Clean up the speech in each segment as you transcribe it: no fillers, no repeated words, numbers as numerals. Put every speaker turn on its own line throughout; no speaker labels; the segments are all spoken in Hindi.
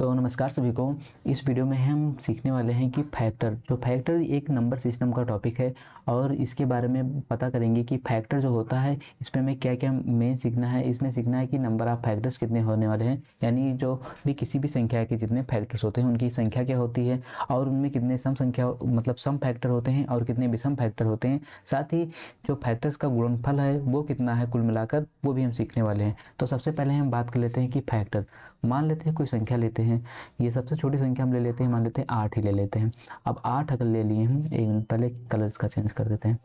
नमस्कार सभी को। इस वीडियो में हम सीखने वाले हैं कि फैक्टर एक नंबर सिस्टम का टॉपिक है और इसके बारे में पता करेंगे कि फैक्टर जो होता है इसमें हमें क्या क्या मेन सीखना है। इसमें सीखना है कि नंबर ऑफ फैक्टर्स कितने होने वाले हैं, यानी जो भी किसी भी संख्या के जितने फैक्टर्स होते हैं उनकी संख्या क्या होती है और उनमें कितने सम फैक्टर होते हैं और कितने विषम फैक्टर होते हैं। साथ ही जो फैक्टर्स का गुणनफल है वो कितना है कुल मिलाकर, वो भी हम सीखने वाले हैं। तो सबसे पहले हम बात कर लेते हैं कि फैक्टर, मान लेते हैं कोई संख्या लेते हैं, ये सबसे छोटी संख्या हम ले लेते हैं, मान लेते हैं 8 ही ले लेते हैं। अब 8 अगर ले लिए हम, एक मिनट पहले कलर इसका चेंज कर देते हैं,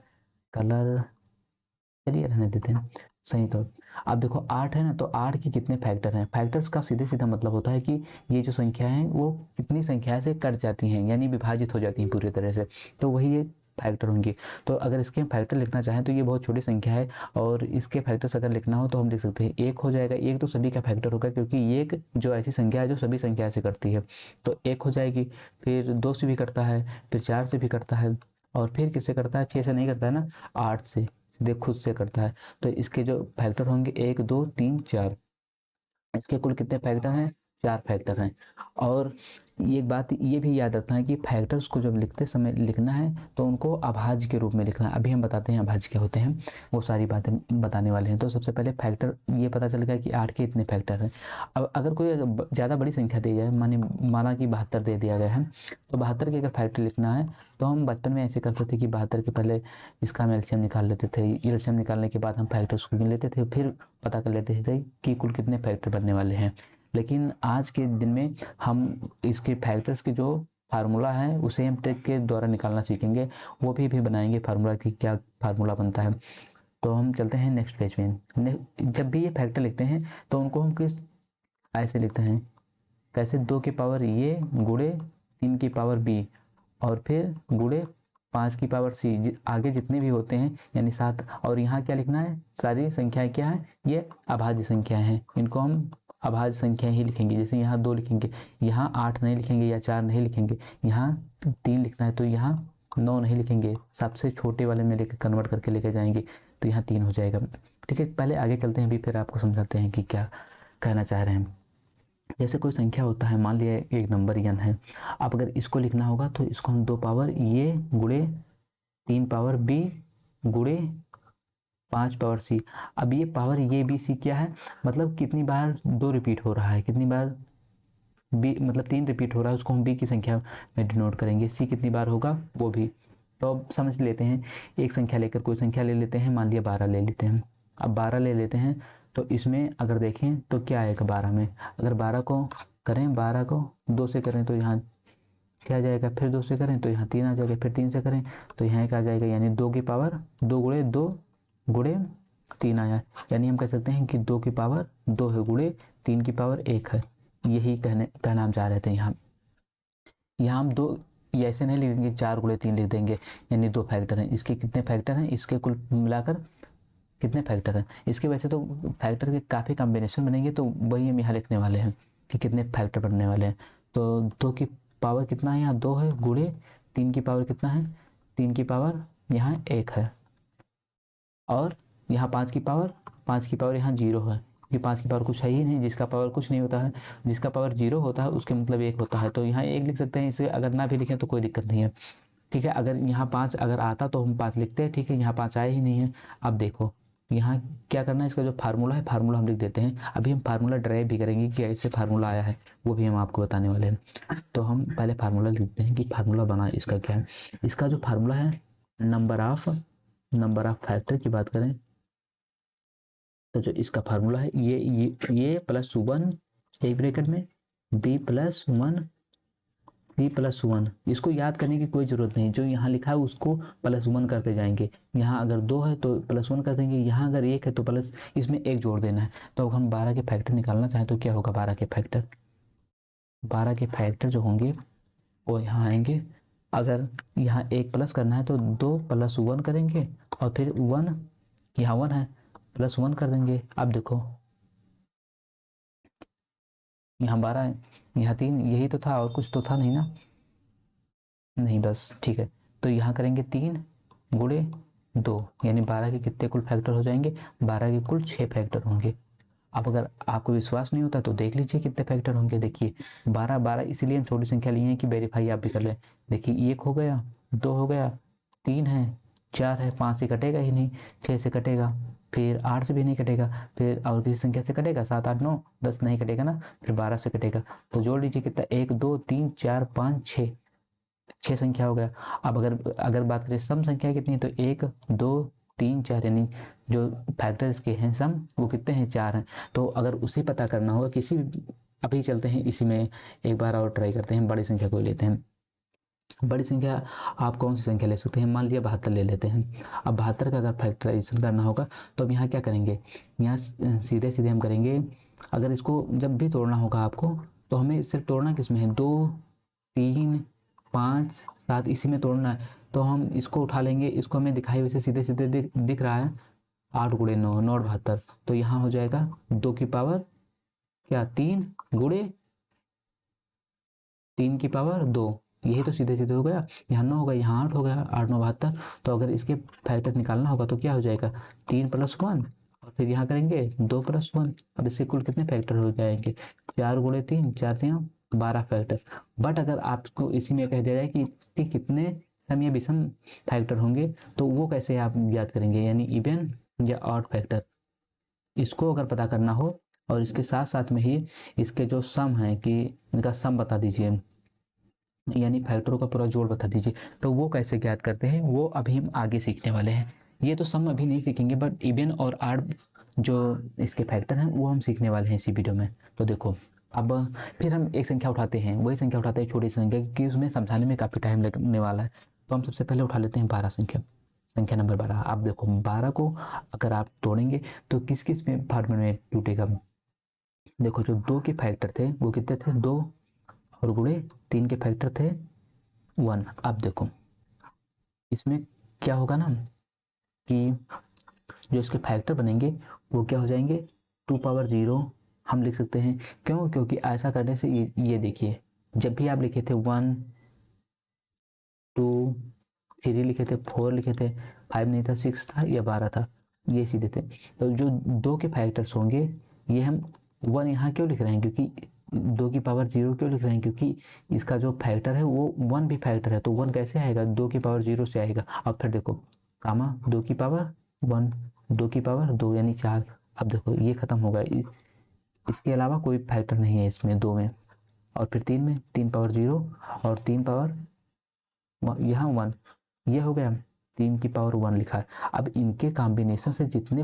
कलर चलिए रहने देते हैं सही। तो अब देखो 8 है ना, तो 8 के कितने फैक्टर हैं। फैक्टर्स का सीधे सीधा मतलब होता है कि ये जो संख्या है वो कितनी संख्या से कट जाती हैं, यानी विभाजित हो जाती हैं पूरी तरह से, तो वही ये फैक्टर होंगे। तो अगर इसके हम फैक्टर लिखना चाहें तो ये बहुत छोटी संख्या है और इसके फैक्टर्स अगर लिखना हो तो हम लिख सकते हैं एक हो जाएगा। एक तो सभी का फैक्टर होगा क्योंकि एक जो ऐसी संख्या है जो सभी संख्या से करती है, तो एक हो जाएगी। फिर 2 से भी करता है, फिर 4 से भी करता है और फिर किससे करता है, 6 से नहीं करता है ना, 8 से सीधे खुद से करता है। तो इसके जो फैक्टर होंगे 1 2 3 4, इसके कुल कितने फैक्टर हैं, 4 फैक्टर हैं। और एक बात ये भी याद रखना है कि फैक्टर्स को जब लिखते समय लिखना है तो उनको अभाज्य के रूप में लिखना है। अभी हम बताते हैं अभाज्य क्या होते हैं, वो सारी बातें बताने वाले हैं। तो सबसे पहले फैक्टर ये पता चल गया कि 8 के इतने फैक्टर हैं। अब अगर कोई ज़्यादा बड़ी संख्या दी जाए, माना कि 72 दे दिया गया है, तो 72 के अगर फैक्टर लिखना है तो हम बचपन में ऐसे करते थे कि 72 के पहले इसका हम एलसीएम निकाल लेते थे। एलसीएम निकालने के बाद हम फैक्टर्स को गिन लेते थे, फिर पता कर लेते थे कि कुल कितने फैक्टर बनने वाले हैं। लेकिन आज के दिन में हम इसके फैक्टर्स की जो फार्मूला है उसे हम ट्रिक के द्वारा निकालना सीखेंगे, वो भी बनाएंगे फार्मूला की क्या फार्मूला बनता है। तो हम चलते हैं नेक्स्ट पेज में। जब भी ये फैक्टर लिखते हैं तो उनको हम किस ऐसे लिखते हैं, कैसे, 2 की पावर ये गुणे 3 की पावर बी और फिर गुणे 5 की पावर सी, आगे जितने भी होते हैं यानी 7। और यहाँ क्या लिखना है, सारी संख्याएं क्या है, ये अभाज्य संख्याएं हैं, इनको हम अभाज्य संख्याएं ही लिखेंगे। जैसे यहाँ 2 लिखेंगे, यहाँ 8 नहीं लिखेंगे या 4 नहीं लिखेंगे, यहाँ 3 लिखना है तो यहाँ 9 नहीं लिखेंगे, सबसे छोटे वाले में लेकर कन्वर्ट करके लेके जाएंगे तो यहाँ 3 हो जाएगा। ठीक है, पहले आगे चलते हैं, अभी फिर आपको समझाते हैं कि क्या कहना चाह रहे हैं। जैसे कोई संख्या होता है, मान लिया एक नंबर n है। अब अगर इसको लिखना होगा तो इसको हम 2 पावर ये गुणे 3 पावर b गुणे 5 पावर c। अब ये पावर ये बी सी क्या है, मतलब कितनी बार 2 रिपीट हो रहा है, कितनी बार b मतलब 3 रिपीट हो रहा है, उसको हम b की संख्या में डिनोट करेंगे। c कितनी बार होगा वो भी। तो अब समझ लेते हैं, एक संख्या लेकर कोई संख्या ले लेते हैं, मान लिया 12 ले लेते हैं। अब 12 ले लेते हैं तो इसमें अगर देखें तो क्या आएगा 12 में, अगर 12 को करें, 12 को 2 से करें तो यहाँ क्या आ जाएगा, फिर 2 से करें तो यहाँ 3 आ जाएगा, फिर 3 से करें तो यहाँ 1 आ जाएगा, यानी 2 की पावर 2 गुणे 2 गुणे 3 आया। यानी हम कह सकते हैं कि 2 की पावर 2 है गुणे 3 की पावर 1 है। यही कहना हम चाह रहे थे। यहाँ हम 2 ये ऐसे नहीं लिख देंगे, 4 गुणे 3 लिख देंगे, यानी 2 फैक्टर हैं। इसके कितने फैक्टर हैं, इसके कुल मिलाकर कितने फैक्टर हैं। इसके वैसे तो फैक्टर के काफ़ी कॉम्बिनेशन बनेंगे, तो वही हम यहाँ लिखने वाले हैं कि कितने फैक्टर बनने वाले हैं। तो 2 की पावर कितना है, यहाँ 2 है गुणे 3 की पावर कितना है, 3 की पावर यहाँ 1 है और यहाँ 5 की पावर यहाँ 0 है। ये 5 की पावर कुछ है ही नहीं, जिसका पावर कुछ नहीं होता है, जिसका पावर 0 होता है उसके मतलब 1 होता है, तो यहाँ 1 लिख सकते हैं। इसे अगर ना भी लिखें तो कोई दिक्कत नहीं है। ठीक है, अगर यहाँ 5 अगर आता तो हम 5 लिखते हैं, ठीक है, यहाँ 5 आया ही नहीं है। अब देखो यहाँ क्या करना है, इसका जो फार्मूला है फार्मूला हम लिख देते हैं। अभी हम फार्मूला ड्राइव भी करेंगे कि ऐसे फार्मूला आया है, वो भी हम आपको बताने वाले हैं। तो हम पहले फार्मूला लिखते हैं कि फार्मूला बना इसका क्या है। इसका जो फार्मूला है नंबर ऑफ फैक्टर की बात करें तो जो इसका फार्मूला है ये +1 एक ब्रैकेट में b+1 c+1। इसको याद करने की कोई ज़रूरत नहीं, जो यहाँ लिखा है उसको +1 करते जाएंगे। यहाँ अगर 2 है तो +1 कर देंगे, यहाँ अगर 1 है तो प्लस इसमें 1 जोड़ देना है। तो अब हम 12 के फैक्टर निकालना चाहें तो क्या होगा, 12 के फैक्टर जो होंगे वो यहाँ आएंगे। अगर यहाँ 1 प्लस करना है तो 2 + 1 करेंगे और फिर 1, यहाँ 1 है +1 कर देंगे। अब देखो यहाँ 12 है, यहाँ 3, यही तो था और कुछ तो था नहीं ना, नहीं बस ठीक है। तो यहाँ करेंगे 3 गुणे 2, यानी 12 के कितने कुल फैक्टर हो जाएंगे, 12 के कुल 6 फैक्टर होंगे। अब अगर आपको विश्वास नहीं होता तो देख लीजिए कितने फैक्टर होंगे। देखिए 12 12 इसलिए हम छोटी संख्या लिए हैं कि वेरीफाई आप भी कर लें। देखिए 1 हो गया, 2 हो गया, 3 है, 4 है, 5 से कटेगा ही नहीं, 6 से कटेगा, फिर 8 से भी नहीं कटेगा, फिर और किसी संख्या से कटेगा, 7 8 9 10 नहीं कटेगा ना, फिर 12 से कटेगा। तो जोड़ लीजिए कितना, 1 2 3 4 5 6, 6 संख्या हो गया। अब अगर अगर बात करें सम संख्या कितनी है, तो 1 2 3 4, यानी जो फैक्टर्स के हैं सम वो कितने हैं, 4 हैं। तो अगर उसे पता करना होगा किसी, अभी चलते हैं इसी में एक बार और ट्राई करते हैं, बड़ी संख्या को लेते हैं। बड़ी संख्या आप कौन सी संख्या ले सकते हैं, मान लिया 72 ले लेते हैं। अब 72 का अगर फैक्टराइजेशन करना होगा तो अब यहाँ क्या करेंगे, यहाँ सीधे सीधे हम करेंगे। अगर इसको जब भी तोड़ना होगा आपको, तो हमें सिर्फ तोड़ना किस में है, 2 3 5 7 इसी में तोड़ना है। तो हम इसको उठा लेंगे, इसको हमें दिखाई वैसे सीधे सीधे दिख रहा है, 8 गुणे 9 9 72। तो यहाँ हो जाएगा 2 की पावर क्या 3 गुणे 3 की पावर 2, यही तो सीधे सीधे हो गया। यहाँ 9 होगा, यहाँ 8 हो गया, 8 9 72। तो अगर इसके फैक्टर निकालना होगा तो क्या हो जाएगा, 3 + 1, और फिर यहाँ करेंगे 2 + 1। अब इससे कुल कितने फैक्टर हो जाएंगे, 4 गुणे 3 4 3 12 फैक्टर। बट अगर आपको इसी में कह दिया जाए कि कितने सम या विषम फैक्टर होंगे, तो वो कैसे आप याद करेंगे, यानी इवन या ऑड फैक्टर, इसको अगर पता करना हो, और इसके साथ साथ में ही इसके जो सम है कि इनका सम बता दीजिए, यानी फैक्टरों का पूरा जोड़ बता दीजिए, तो वो कैसे ज्ञात करते हैं वो अभी हम आगे सीखने वाले हैं। ये तो सम अभी नहीं सीखेंगे, बट इवन और आड जो इसके फैक्टर हैं वो हम सीखने वाले हैं इसी वीडियो में। तो देखो अब फिर हम एक संख्या उठाते हैं, वही संख्या उठाते हैं छोटी संख्या, क्योंकि उसमें समझाने में काफ़ी टाइम लगने वाला है। तो हम सबसे पहले उठा लेते हैं 12 संख्या, संख्या नंबर 12। आप देखो 12 को अगर आप तोड़ेंगे तो किस किस में फॉर्मेट में टूटेगा। देखो जो 2 के फैक्टर थे वो कितने थे, 2, और गुणे 3 के फैक्टर थे 1। अब देखो इसमें क्या होगा ना, कि जो इसके फैक्टर बनेंगे वो क्या हो जाएंगे, 2 पावर 0 हम लिख सकते हैं। क्यों, क्योंकि ऐसा करने से ये देखिए, जब भी आप लिखे थे 1 2 3 लिखे थे, 4 लिखे थे, 5 नहीं था, 6 था या 12 था, ये सीधे थे। तो जो 2 के फैक्टर्स होंगे, ये हम 1 यहाँ क्यों लिख रहे हैं, क्योंकि 2 की पावर 0 क्यों लिख रहे हैं, क्योंकि इसका जो फैक्टर है वो 1 भी फैक्टर है। तो 1 कैसे आएगा, 2 की पावर 0 से आएगा। अब फिर देखो कामा 2 की पावर 1, 2 की पावर 2 यानी 4। अब देखो ये खत्म होगा, इसके अलावा कोई फैक्टर नहीं है इसमें 2 में। और फिर 3 में 3 पावर 0 और 3 पावर यहाँ 1, ये हो गया, 3 की पावर 1 लिखा है। अब इनके कॉम्बिनेशन से जितने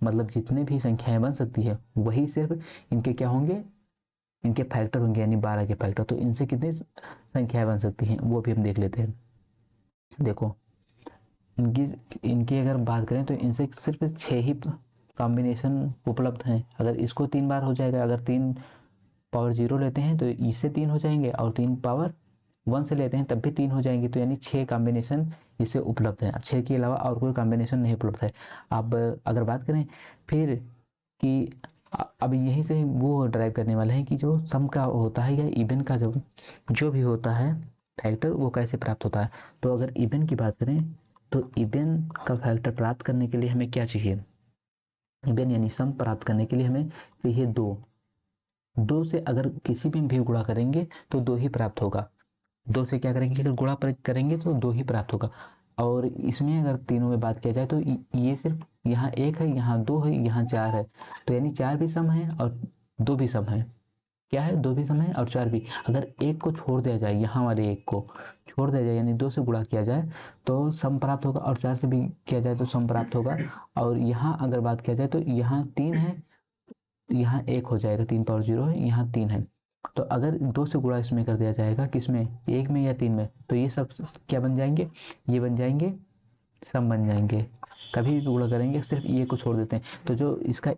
मतलब जितने भी संख्याएं बन सकती है, वही सिर्फ इनके क्या होंगे, इनके फैक्टर होंगे, यानी 12 के फैक्टर। तो इनसे कितनी संख्याएं बन सकती हैं वो भी हम देख लेते हैं। देखो इनकी इनकी अगर बात करें तो इनसे सिर्फ 6 ही कॉम्बिनेशन उपलब्ध हैं। अगर इसको 3 बार हो जाएगा, अगर 3 पावर 0 लेते हैं तो इससे 3 हो जाएंगे, और 3 पावर 1 से लेते हैं तब भी 3 हो जाएंगे। तो यानी 6 कॉम्बिनेशन इससे उपलब्ध है, 6 के अलावा और कोई कॉम्बिनेशन नहीं उपलब्ध है। अब अगर बात करें फिर कि अब यहीं से वो ड्राइव करने वाले हैं कि जो सम का होता है या इवन का जो भी होता है फैक्टर, वो कैसे प्राप्त होता है। तो अगर इवन की बात करें तो इवन का फैक्टर प्राप्त करने के लिए हमें क्या चाहिए, इवन यानी सम प्राप्त करने के लिए हमें चाहिए 2। 2 से अगर किसी में भी गुणा करेंगे तो 2 ही प्राप्त होगा। 2 से क्या करेंगे, अगर गुणा करेंगे तो 2 ही प्राप्त होगा। और इसमें अगर तीनों में बात किया जाए तो ये सिर्फ यहाँ 1 है, यहाँ 2 है, यहाँ 4 है। तो यानी 4 भी सम है और 2 भी सम है। क्या है, 2 भी सम है और 4 भी। अगर एक को छोड़ दिया जाए, यहाँ वाले एक को छोड़ दिया जाए, यानी 2 से गुणा किया जाए तो सम प्राप्त होगा, और 4 से भी किया जाए तो सम प्राप्त होगा। और यहाँ अगर बात किया जाए तो यहाँ 3 है, यहाँ 1 हो जाएगा, 3 पावर 0 है, यहाँ 3 है। तो अगर 2 से गुणा इसमें कर दिया जाएगा, किसमें, 1 में या 3 में, तो ये सब क्या बन जाएंगे, ये बन जाएंगे सम बन जाएंगे। कभी भी गुणा करेंगे सिर्फ ये को छोड़ देते हैं। तो जो इसका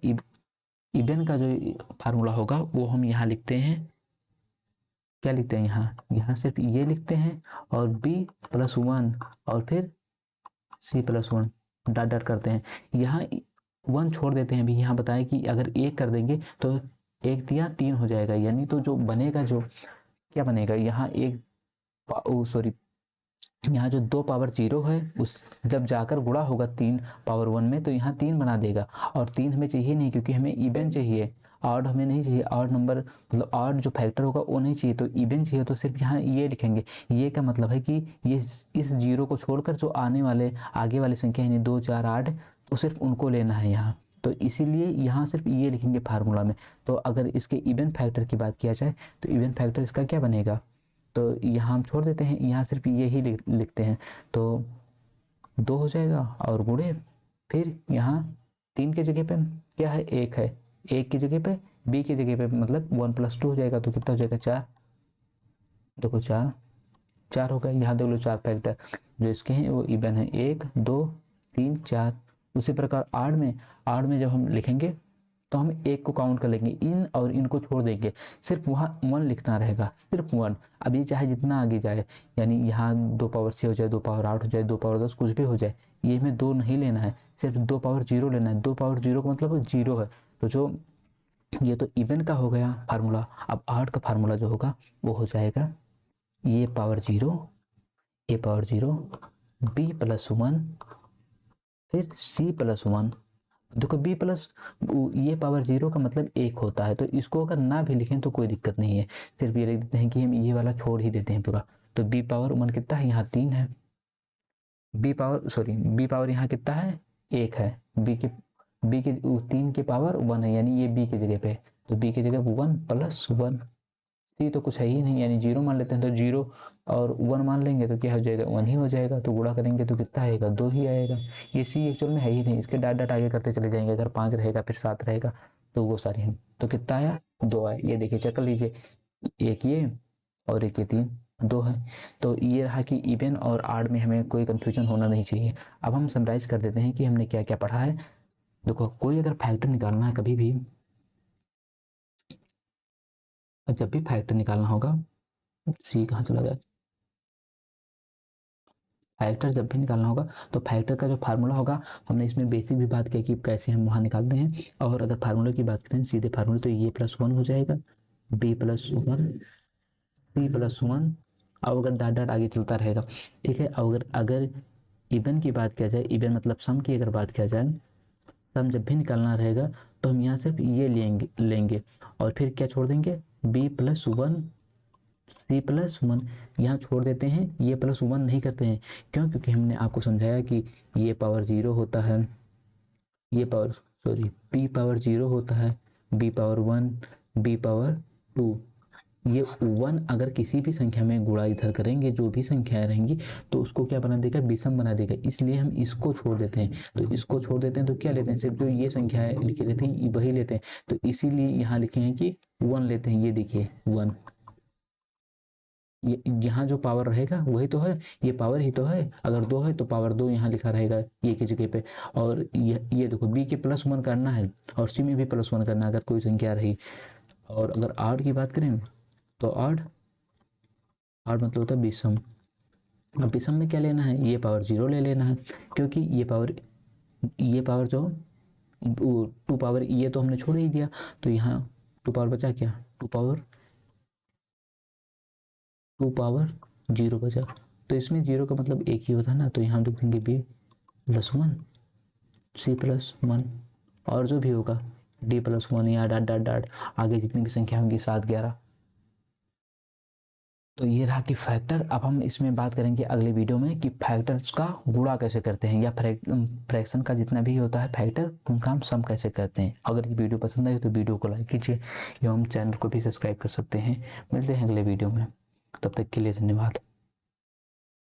इवन का जो फार्मूला होगा वो हम यहाँ लिखते हैं, क्या लिखते हैं, यहाँ सिर्फ ये लिखते हैं, और b+1 और फिर c+1 डॉट डॉट करते हैं। यहाँ 1 छोड़ देते हैं। अभी यहाँ बताएं कि अगर 1 कर देंगे तो 1 दिया 3 हो जाएगा, यानी तो जो बनेगा, जो क्या बनेगा, यहाँ एक सॉरी यहाँ जो 2 पावर 0 है उस जब जाकर गुणा होगा 3 पावर 1 में तो यहाँ 3 बना देगा, और 3 हमें चाहिए नहीं क्योंकि हमें इवन चाहिए, ऑड हमें नहीं चाहिए, ऑड नंबर मतलब ऑड जो फैक्टर होगा वो नहीं चाहिए, तो इवन चाहिए, तो सिर्फ यहाँ ये लिखेंगे। ये का मतलब है कि ये इस 0 को छोड़कर जो आने वाले आगे वाली संख्या यानी 2 4 8 तो सिर्फ उनको लेना है यहाँ, तो इसीलिए यहाँ सिर्फ ये लिखेंगे फार्मूला में। तो अगर इसके इवन फैक्टर की बात किया जाए तो इवन फैक्टर इसका क्या बनेगा, तो यहाँ हम छोड़ देते हैं, यहाँ सिर्फ ये ही लिखते हैं, तो 2 हो जाएगा और गुणे फिर यहाँ 3 की जगह पे क्या है 1 है, 1 की जगह पे b की जगह पे मतलब 1 + 2 हो जाएगा, तो कितना हो जाएगा 4, देखो 4 हो गया। यहाँ देख लो 4 फैक्टर जो इसके हैं वो इवन है 1 2 3 4। उसी प्रकार आड़ में जब हम लिखेंगे तो हम 1 को काउंट कर लेंगे, इन और इनको छोड़ देंगे, सिर्फ वहाँ 1 लिखना रहेगा, सिर्फ 1। अब ये चाहे जितना आगे जाए, यानी यहाँ 2 पावर 6 हो जाए, 2 पावर 8 हो जाए, 2 पावर 10 कुछ भी हो जाए, ये हमें 2 नहीं लेना है, सिर्फ 2 पावर 0 लेना है। 2 पावर 0 का मतलब 0 है, तो जो ये तो इवन का हो गया फार्मूला। अब 8 का फार्मूला जो होगा वो हो जाएगा ए पावर 0 b + 1 फिर c + 1। देखो b प्लस ये पावर 0 का मतलब 1 होता है, तो इसको अगर ना भी लिखें तो कोई दिक्कत नहीं है, सिर्फ ये लिख देते हैं कि हम ये वाला छोड़ ही देते हैं पूरा। तो b पावर 1 कितना है, यहाँ 3 है, b पावर यहाँ कितना है 1 है, b के 3 के पावर 1 है, यानी ये b की जगह पे, तो b की जगह 1 + 1, सी तो कुछ है ही नहीं यानी 0 मान लेते हैं, तो 0 और 1 मान लेंगे तो क्या हो जाएगा 1 ही हो जाएगा, तो गुणा करेंगे तो कितना आएगा 2 ही आएगा। ये सी एक्चुअल में है ही नहीं, इसके डाट आगे करते चले जाएंगे, अगर 5 रहेगा फिर 7 रहेगा तो वो सारे हैं, तो कितना आया 2 आया। ये देखिए चेक कर लीजिए, एक ये और एक ये 3 2 है। तो ये रहा कि इवन और आड में हमें कोई कंफ्यूजन होना नहीं चाहिए। अब हम समराइज कर देते हैं कि हमने क्या क्या पढ़ा है। देखो कोई अगर फैक्टर निकालना है कभी भी, जब भी फैक्टर निकालना होगा, सी कहाँ चला गया, फैक्टर जब भी निकालना होगा तो फैक्टर का जो फार्मूला होगा, हमने इसमें बेसिक भी बात किया कि कैसे हम वहाँ निकालते हैं, और अगर फार्मूले की बात करें सीधे फार्मूले तो ये +1 हो जाएगा, b + 1 c + 1, और अगर डाट डाट आगे चलता रहेगा, ठीक है। अगर अगर इवन की बात किया जाए, इवन मतलब सम की अगर बात किया जाए, सम जब भी निकालना रहेगा तो हम यहाँ सिर्फ ये लेंगे और फिर क्या छोड़ देंगे b + 1 c + 1, यहाँ छोड़ देते हैं, ये +1 नहीं करते हैं, क्यों, क्योंकि हमने आपको समझाया कि ये पावर 0 होता है, ये पावर p पावर 0 होता है, b पावर 1 b पावर 2। ये 1 अगर किसी भी संख्या में गुणा इधर करेंगे, जो भी संख्याएं रहेंगी तो उसको क्या बना देगा, विषम बना देगा, इसलिए हम इसको छोड़ देते हैं। तो इसको छोड़ देते हैं तो क्या लेते हैं, सिर्फ जो ये संख्याएं लिखी रहती हैं वही लेते हैं, तो इसीलिए यहाँ लिखे हैं कि 1 लेते हैं। ये देखिए 1, ये यहाँ जो पावर रहेगा वही तो है, ये पावर ही तो है, अगर 2 है तो पावर 2 यहाँ लिखा रहेगा ये की जगह पे। और ये देखो b के +1 करना है और c में भी +1 करना है अगर कोई संख्या रही। और अगर आठ की बात करें तो आठ मतलब होता है विषम। अब विषम में क्या लेना है, ये पावर 0 ले लेना है, क्योंकि ये पावर जो 2 पावर ये तो हमने छोड़ ही दिया, तो यहाँ 2 पावर बचा क्या, 2 पावर 0 बचा, तो इसमें 0 का मतलब एक ही होता है ना, तो यहाँ लिख देंगे b + 1 c + 1, और जो भी होगा d + 1 या डाट डाट डाट आगे जितनी भी संख्या होंगी 7 11। तो ये रहा कि फैक्टर। अब हम इसमें बात करेंगे अगले वीडियो में कि फैक्टर्स का गुणा कैसे करते हैं, या फ्रैक्शन का जितना भी होता है फैक्टर उनका हम सम कैसे करते हैं। अगर ये वीडियो पसंद आई तो वीडियो को लाइक कीजिए एवं चैनल को भी सब्सक्राइब कर सकते हैं। मिलते हैं अगले वीडियो में, तब तक के लिए धन्यवाद।